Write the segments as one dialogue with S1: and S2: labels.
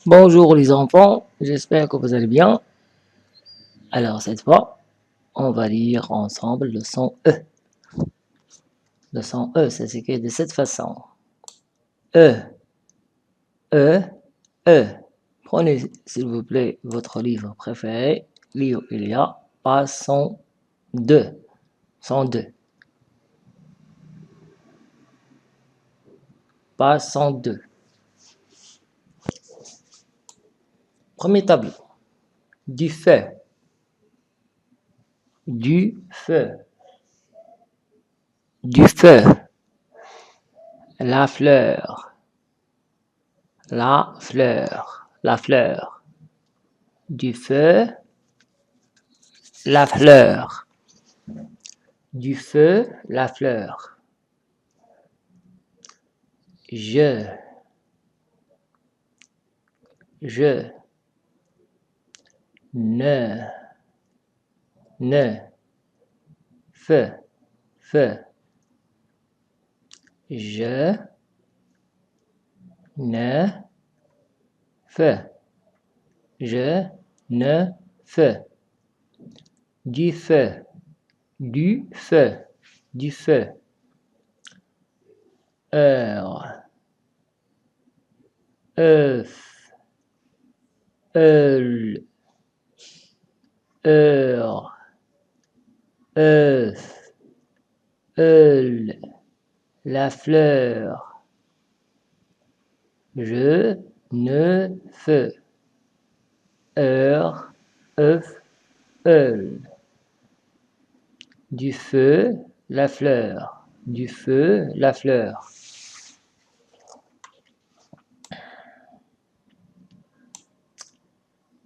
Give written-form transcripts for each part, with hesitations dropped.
S1: Bonjour les enfants, j'espère que vous allez bien. Alors cette fois, on va lire ensemble le son E. Le son E, ça s'écrit de cette façon. E, E, E. Prenez s'il vous plaît votre livre préféré, livre il y a, page 102. 102. Page 102. Premier tableau. Du feu. Du feu. Du feu. La fleur. La fleur. La fleur. Du feu. La fleur. Du feu, la fleur. Je. Ne. Feu. Feu. Je. Ne. Feu. Je. Ne. Feu. Du feu. Du feu. Du feu. Heure. Œuf. Heure. Œuf. Eul. La fleur. Je. Ne. Feu. Heure. Œuf. Eul. Du feu, la fleur. Du feu, la fleur.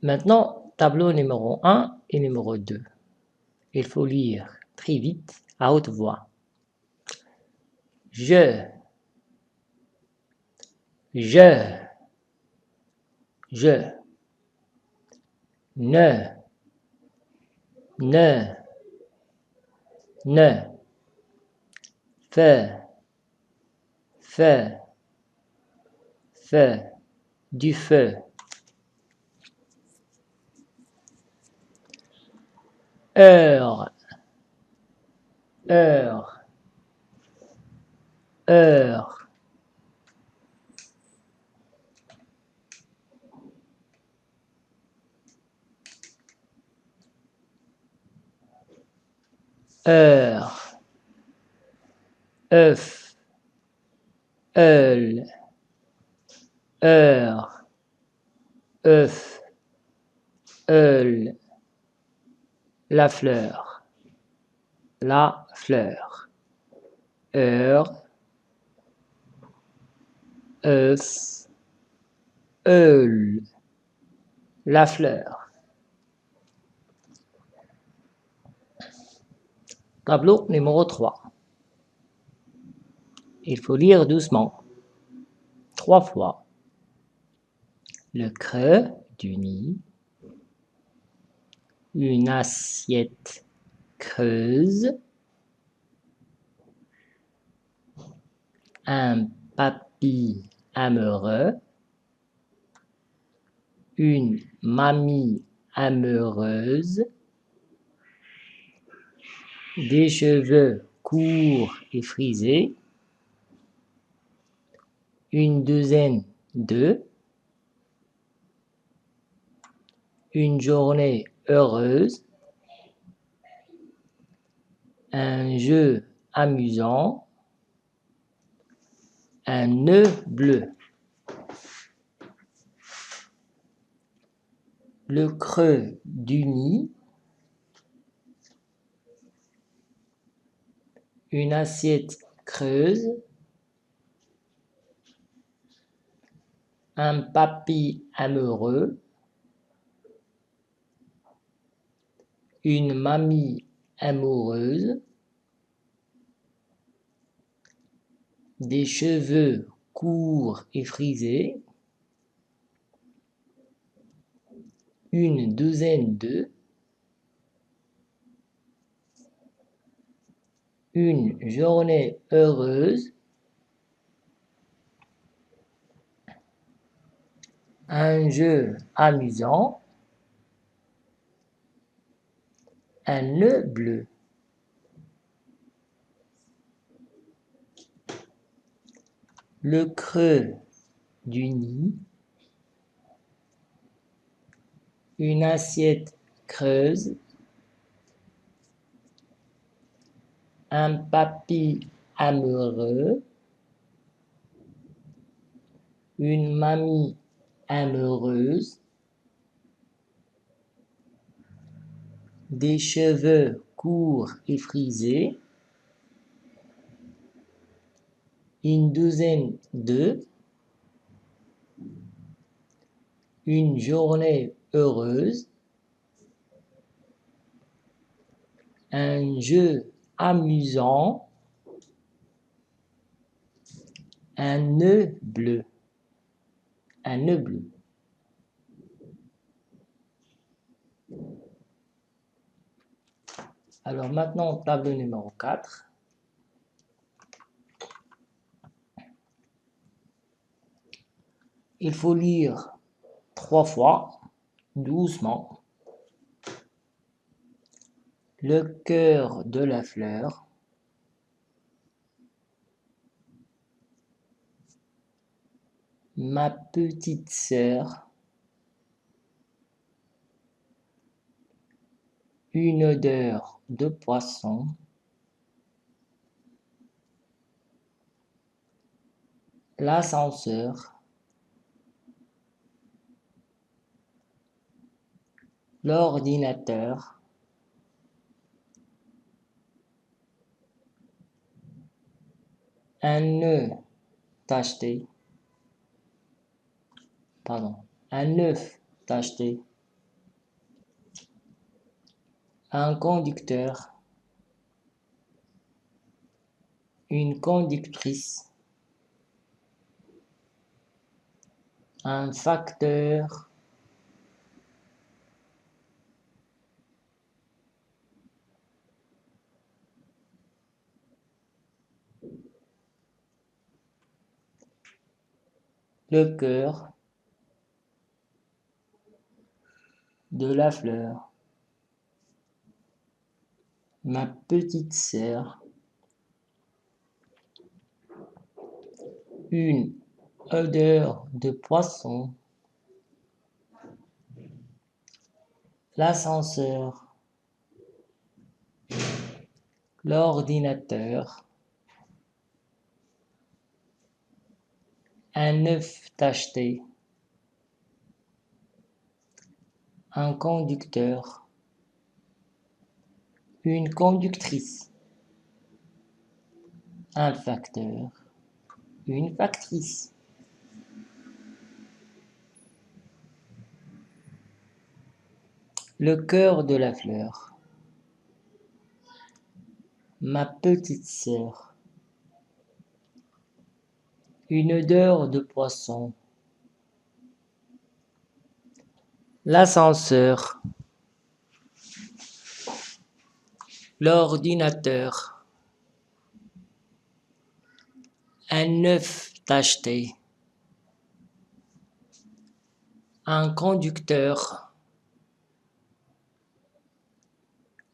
S1: Maintenant, tableau numéro 1 et numéro 2. Il faut lire très vite, à haute voix. Je. Ne. Feu. Du feu. Heure. Heure. Heure. Heure. Œuf. Eul. Heure. Œuf. Eul. La fleur. La fleur. Heure. Œuf. Eul. La fleur. Tableau numéro 3. Il faut lire doucement. 3 fois. Le creux du nid. Une assiette creuse. Un papy amoureux. Une mamie amoureuse. Des cheveux courts et frisés. Une douzaine d'œufs. Une journée heureuse. Un jeu amusant. Un nœud bleu. Le creux du nid. Une assiette creuse. Un papy amoureux. Une mamie amoureuse. Des cheveux courts et frisés. Une douzaine d'œufs. Une journée heureuse. un jeu amusant, un nœud bleu, le creux du nid, une assiette creuse, un papy amoureux, une mamie amoureuse, des cheveux courts et frisés, une douzaine d'œufs, une journée heureuse, un jeu amusant, un nœud bleu, un nœud bleu. Alors maintenant, tableau numéro 4. Il faut lire 3 fois, doucement. Le cœur de la fleur, ma petite sœur, une odeur de poisson, l'ascenseur, l'ordinateur, un nœud tacheté, un œuf tacheté, un conducteur, une conductrice, un facteur, le cœur de la fleur, ma petite sœur, une odeur de poisson, l'ascenseur, l'ordinateur, un œuf tacheté, un conducteur, une conductrice, un facteur, une factrice. Le cœur de la fleur, ma petite sœur, une odeur de poisson, l'ascenseur, l'ordinateur, un œuf tacheté, un conducteur,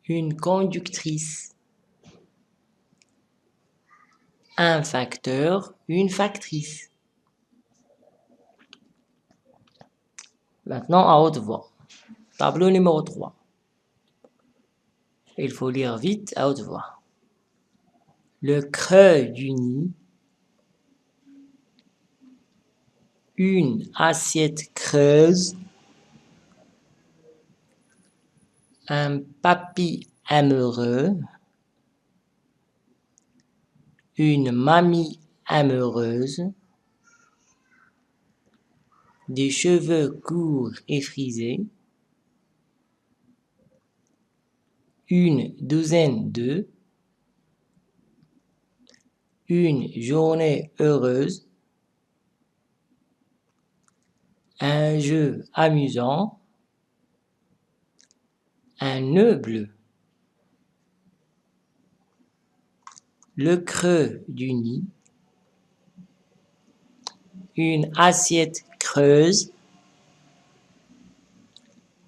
S1: une conductrice, un facteur, une factrice. Maintenant à haute voix. Tableau numéro 3. Il faut lire vite à haute voix. Le creux du nid, une assiette creuse, un papy amoureux, une mamie amoureuse, des cheveux courts et frisés, une douzaine d'œufs, une journée heureuse, un jeu amusant, un nœud bleu, le creux du nid, une assiette creuse,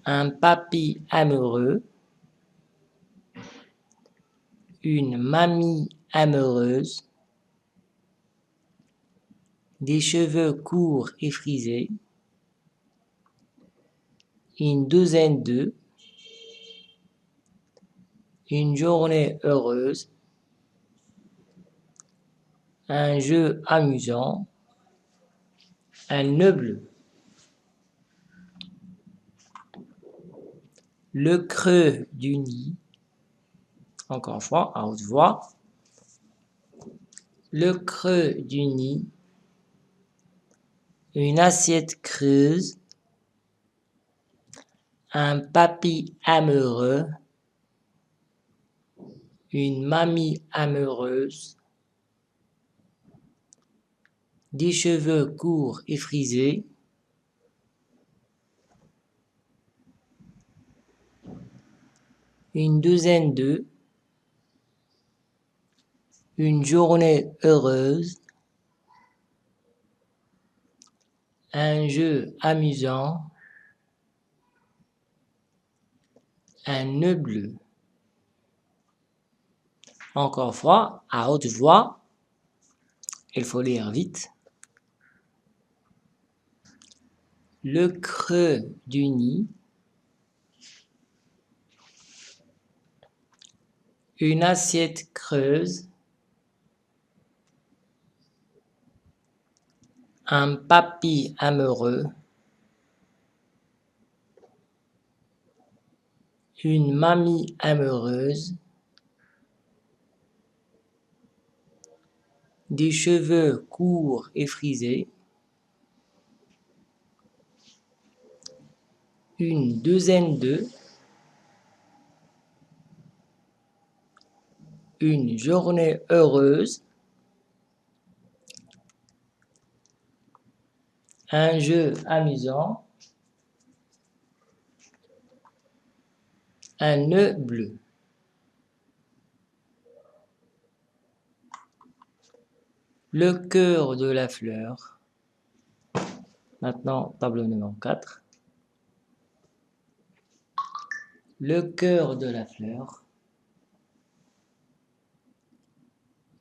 S1: un papy amoureux, une mamie amoureuse, des cheveux courts et frisés, une douzaine d'œufs, une journée heureuse, un jeu amusant, un nœud bleu. Le creux du nid, encore une fois, à haute voix. Le creux du nid, une assiette creuse, un papy amoureux, une mamie amoureuse, des cheveux courts et frisés, une douzaine d'œufs, une journée heureuse, un jeu amusant, un nœud bleu. Encore une fois, à haute voix, il faut lire vite. Le creux du nid, une assiette creuse, un papy amoureux, une mamie amoureuse, des cheveux courts et frisés, une douzaine d'œufs, une journée heureuse, un jeu amusant, un nœud bleu. Le cœur de la fleur. Maintenant, tableau numéro 4. Le cœur de la fleur.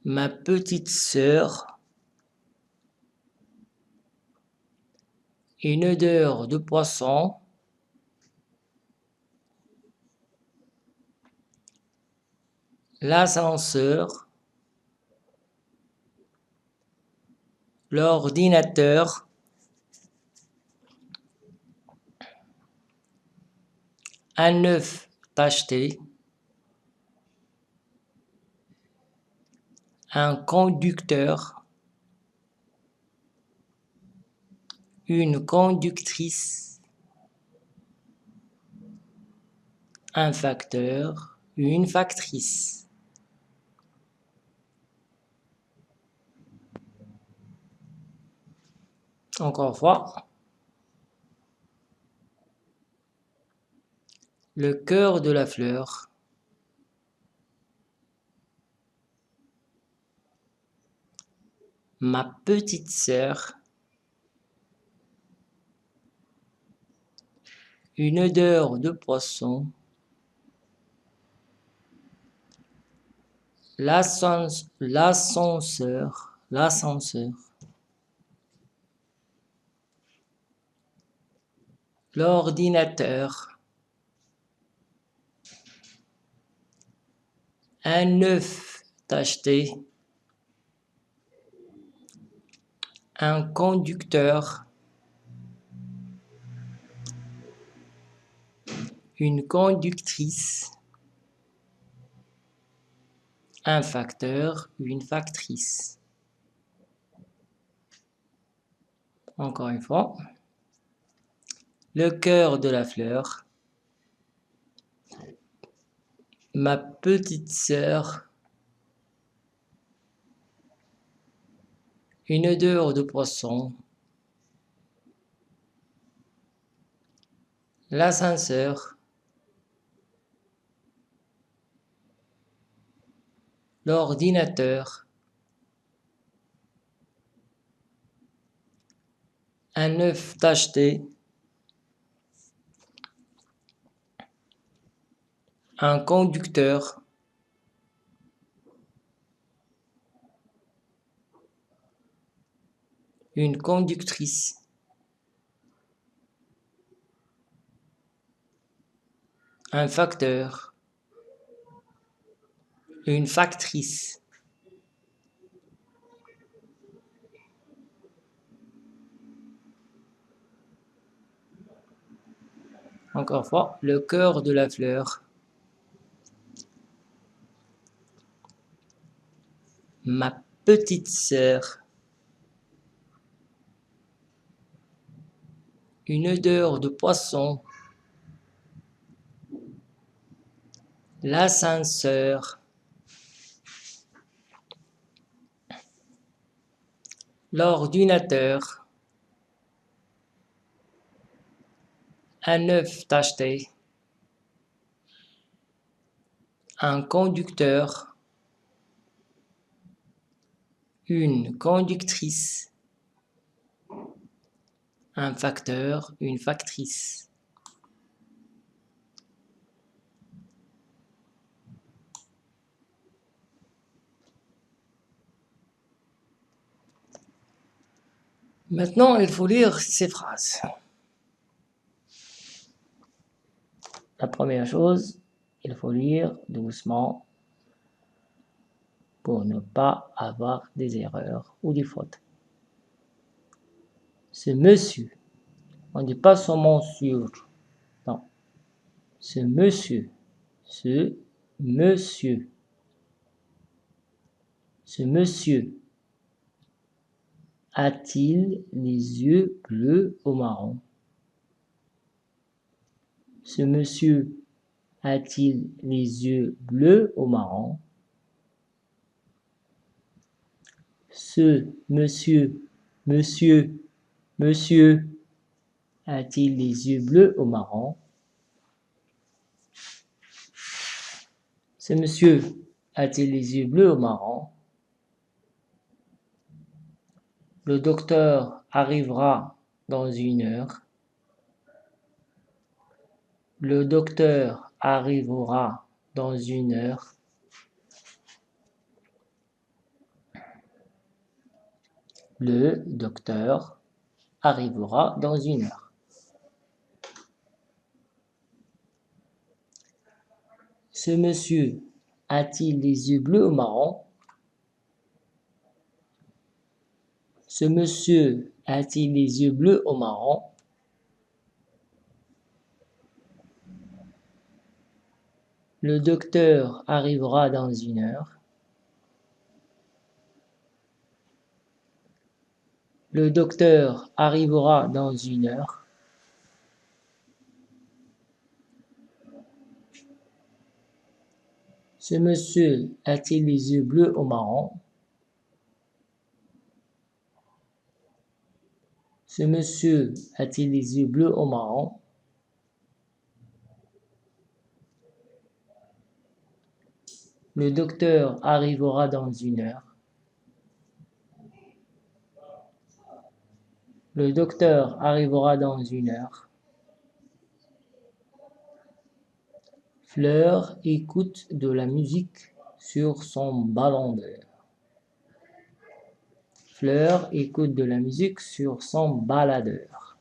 S1: Ma petite sœur. Une odeur de poisson. L'ascenseur. L'ordinateur. Un œuf tacheté. Un conducteur. Une conductrice. Un facteur. Une factrice. Encore une fois. Le cœur de la fleur. Ma petite sœur. Une odeur de poisson. L'ascenseur. L'ordinateur. Un œuf tacheté. Un conducteur. Une conductrice. Un facteur, une factrice. Encore une fois. Le cœur de la fleur. Ma petite sœur. Une odeur de poisson. L'ascenseur. L'ordinateur. Un œuf tacheté. un conducteur, une conductrice, un facteur, une factrice. Encore une fois, le cœur de la fleur, ma petite sœur, une odeur de poisson, l'ascenseur, l'ordinateur, un œuf tacheté, un conducteur, une conductrice, un facteur, une factrice. Maintenant, il faut lire ces phrases. La première chose, il faut lire doucement pour ne pas avoir des erreurs ou des fautes. Ce monsieur, on ne dit pas seulement sur, non. Ce monsieur, ce monsieur, ce monsieur a-t-il les yeux bleus ou marrons? Ce monsieur a-t-il les yeux bleus ou marrons? Ce monsieur, monsieur, monsieur a-t-il les yeux bleus ou marrons? Ce monsieur a-t-il les yeux bleus ou marrons? Le docteur arrivera dans 1 heure. Le docteur arrivera dans 1 heure. Le docteur arrivera dans 1 heure. Ce monsieur a-t-il les yeux bleus ou marrons? Ce monsieur a-t-il les yeux bleus ou marrons? Le docteur arrivera dans 1 heure. Le docteur arrivera dans 1 heure. Ce monsieur a-t-il les yeux bleus ou marrons? Ce monsieur a-t-il les yeux bleus ou marrons? Le docteur arrivera dans 1 heure. Le docteur arrivera dans 1 heure. Fleur écoute de la musique sur son baladeur. Fleur écoute de la musique sur son baladeur.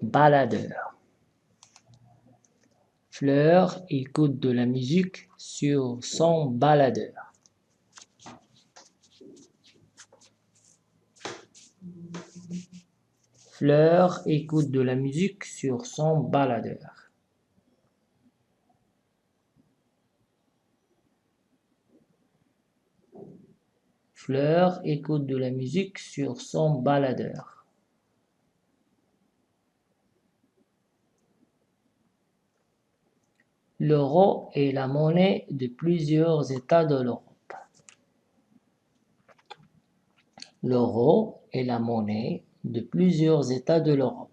S1: Baladeur. Fleur écoute de la musique sur son baladeur. Fleur écoute de la musique sur son baladeur. Fleur écoute de la musique sur son baladeur. L'euro est la monnaie de plusieurs États de l'Europe. L'euro est la monnaie de plusieurs États de l'Europe.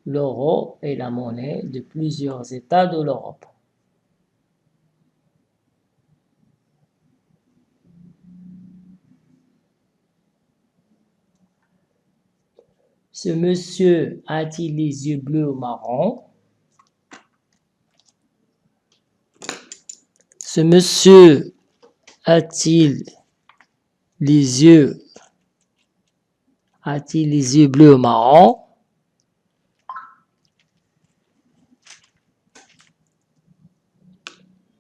S1: L'euro est la monnaie de plusieurs États de l'Europe. Ce monsieur a-t-il les yeux bleus ou marrons? Ce monsieur a-t-il les yeux bleus ou marrons?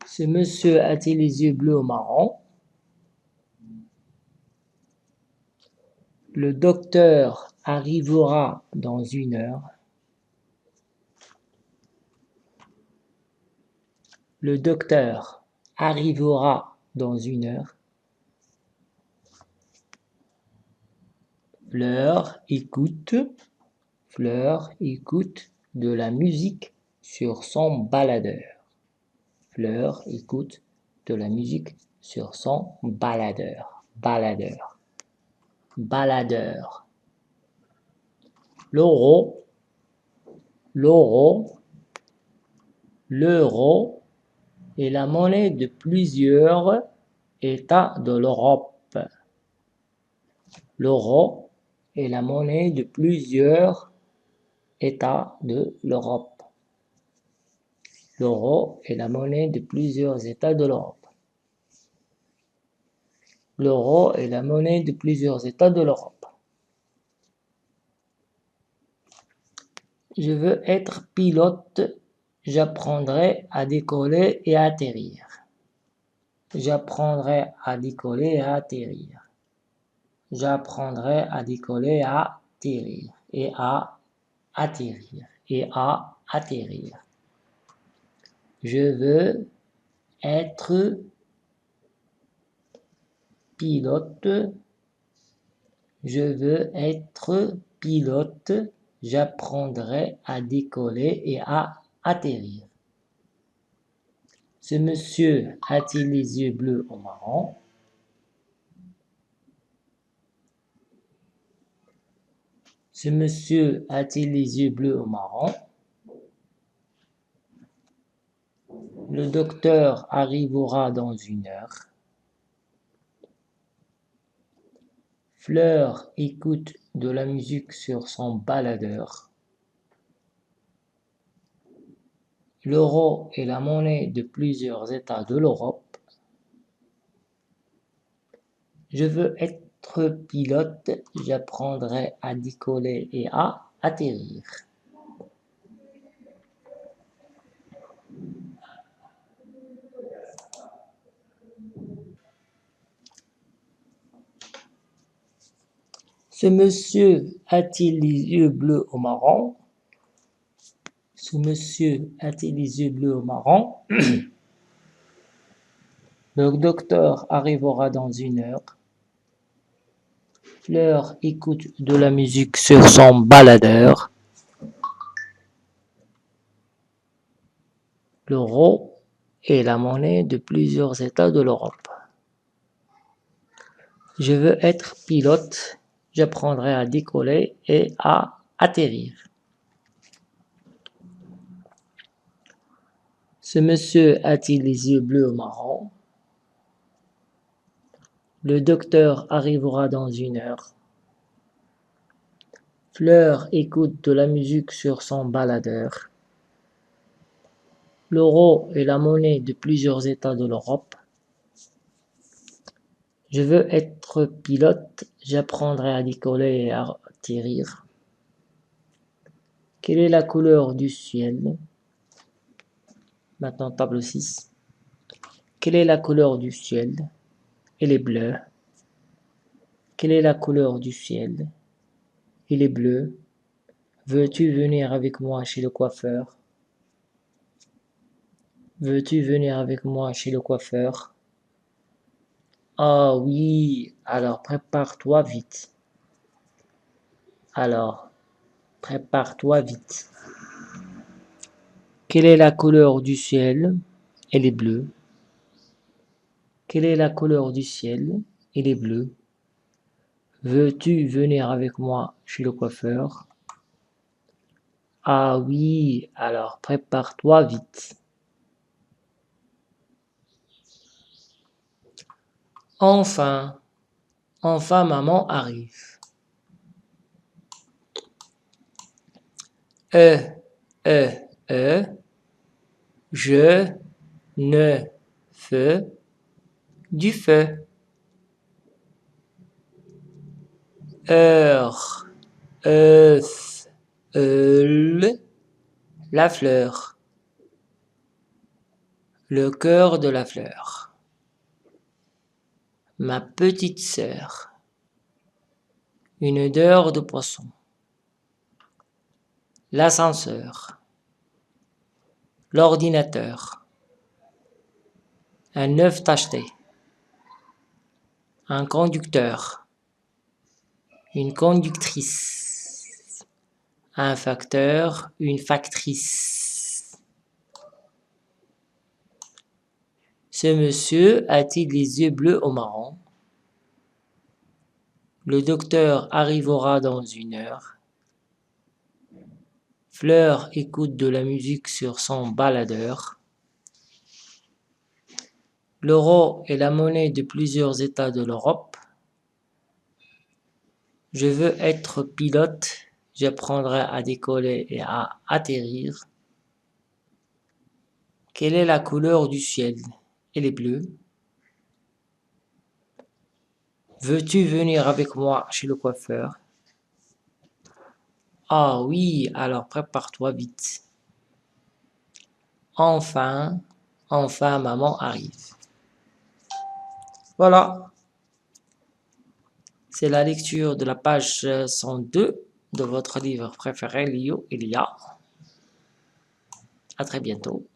S1: Ce monsieur a-t-il les yeux bleus ou marrons? Le docteur arrivera dans 1 heure. Le docteur arrivera dans 1 heure. Fleur écoute de la musique sur son baladeur. Fleur écoute de la musique sur son baladeur. Baladeur. L'euro est la monnaie de plusieurs États de l'Europe. L'euro est la monnaie de plusieurs États de l'Europe. L'euro est la monnaie de plusieurs États de l'Europe. L'euro est la monnaie de plusieurs États de l'Europe. Je veux être pilote. J'apprendrai à décoller et à atterrir. J'apprendrai à décoller et à atterrir. J'apprendrai à décoller et à atterrir. Et à atterrir. Et à atterrir. Je veux être pilote. Je veux être pilote. J'apprendrai à décoller et à atterrir. Ce monsieur a-t-il les yeux bleus ou marrons? Ce monsieur a-t-il les yeux bleus ou marrons? Le docteur arrivera dans 1 heure. Fleur écoute de la musique sur son baladeur. L'euro est la monnaie de plusieurs États de l'Europe. Je veux être pilote. J'apprendrai à décoller et à atterrir. Ce monsieur a-t-il les yeux bleus ou marrons? Ce monsieur a-t-il les yeux bleus ou marrons? Le docteur arrivera dans 1 heure. Fleur écoute de la musique sur son baladeur. L'euro est la monnaie de plusieurs États de l'Europe. Je veux être pilote. J'apprendrai à décoller et à atterrir. Ce monsieur a-t-il les yeux bleus ou marrons? Le docteur arrivera dans 1 heure. Fleur écoute de la musique sur son baladeur. L'euro est la monnaie de plusieurs États de l'Europe. Je veux être pilote. J'apprendrai à décoller et à atterrir. Quelle est la couleur du ciel? Maintenant, tableau 6. Quelle est la couleur du ciel? Elle est bleue. Quelle est la couleur du ciel? Il est bleu. Veux-tu venir avec moi chez le coiffeur? Veux-tu venir avec moi chez le coiffeur? Ah oui, alors prépare-toi vite. Alors, prépare-toi vite. Quelle est la couleur du ciel? Elle est bleue. Quelle est la couleur du ciel? Elle est bleue. Veux-tu venir avec moi chez le coiffeur? Ah oui, alors prépare-toi vite. Enfin maman arrive. e, e, je ne veux du feu. Heure, œuf, la fleur, le cœur de la fleur. Ma petite sœur, une odeur de poisson. L'ascenseur, l'ordinateur, un œuf tacheté, un conducteur, une conductrice, un facteur, une factrice. Ce monsieur a-t-il les yeux bleus ou marrons? Le docteur arrivera dans 1 heure. Fleur écoute de la musique sur son baladeur. L'euro est la monnaie de plusieurs États de l'Europe. Je veux être pilote, j'apprendrai à décoller et à atterrir. Quelle est la couleur du ciel? Elle est bleue. Veux-tu venir avec moi chez le coiffeur? Ah oui, alors prépare-toi vite. Enfin, maman arrive. Voilà, c'est la lecture de la page 102 de votre livre préféré, Lio et Lia. À très bientôt.